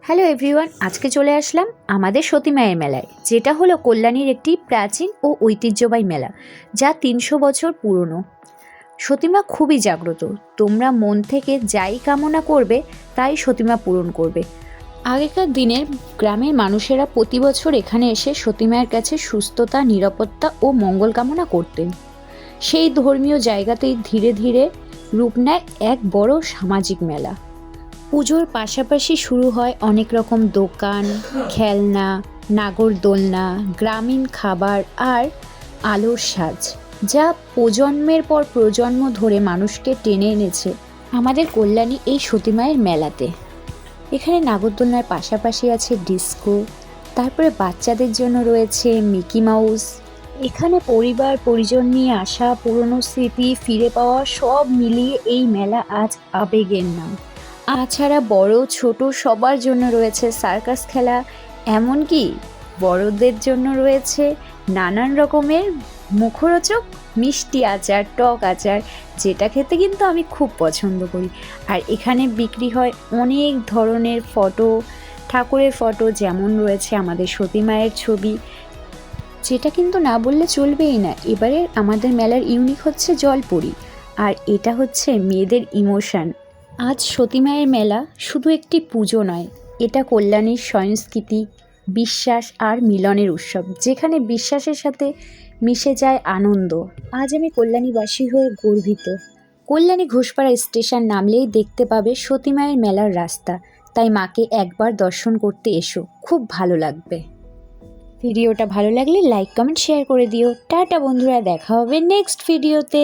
Hello everyone, আজকে চলে আসলাম আমাদের সতী মায়ের মেলায়, যেটা হলো কল্যাণীর একটি প্রাচীন ও ঐতিহ্যবাহী মেলা, যা ৩০০ বছর পুরনো। সতীমা খুবই জাগ্রত। তোমরা মন থেকে যাই কামনা করবে তাই সতীমা পূরণ করবে। আগেকার দিনের গ্রামের মানুষেরা প্রতি বছর এখানে এসে সতী মায়ের কাছে সুস্থতা, নিরাপত্তা ও মঙ্গল কামনা করতেন। সেই ধর্মীয় জায়গাতেই ধীরে ধীরে রূপ নেয় এক বড় সামাজিক মেলা। পুজোর পাশাপাশি শুরু হয় অনেক রকম দোকান, খেলনা, নাগরদোলনা, গ্রামীণ খাবার আর আলোর সাজ, যা প্রজন্মের পর প্রজন্ম ধরে মানুষকে টেনে এনেছে আমাদের কল্যাণী এই সতী মায়ের মেলাতে। এখানে নাগরদোলনার পাশাপাশি আছে ডিস্কো, তারপরে বাচ্চাদের জন্য রয়েছে মিকি মাউস। এখানে পরিবার পরিজন নিয়ে আসা, পুরনো স্মৃতি ফিরে পাওয়া সব মিলিয়ে এই মেলা আজ আবেগের নাম। তাছাড়া বড় ছোট সবার জন্য রয়েছে সার্কাস খেলা, এমনকি বড়দের জন্য রয়েছে নানান রকমের মুখরোচক মিষ্টি আচার, টক আচার, যেটা খেতে কিন্তু আমি খুব পছন্দ করি। আর এখানে বিক্রি হয় অনেক ধরনের ফটো, ঠাকুরের ফটো, যেমন রয়েছে আমাদের সতী মায়ের ছবি, যেটা কিন্তু না বললে চলবেই না। এবারে আমাদের মেলার ইউনিক হচ্ছে জলপরি, আর এটা হচ্ছে মেয়েদের ইমোশন। আজ সতী মায়ের মেলা শুধু একটি পুজো নয়, এটা কল্যাণীর সংস্কৃতি, বিশ্বাস আর মিলনের উৎসব, যেখানে বিশ্বাসের সাথে মিশে যায় আনন্দ। আজ আমি কল্যাণীবাসী হয়ে গর্বিত। কল্যাণী ঘোষপাড়া স্টেশন নামলেই দেখতে পাবে সতী মায়ের মেলার রাস্তা, তাই মাকে একবার দর্শন করতে এসো, খুব ভালো লাগবে। ভিডিওটা ভালো লাগলে লাইক, কমেন্ট, শেয়ার করে দিও। টাটা বন্ধুরা, দেখা হবে নেক্সট ভিডিওতে।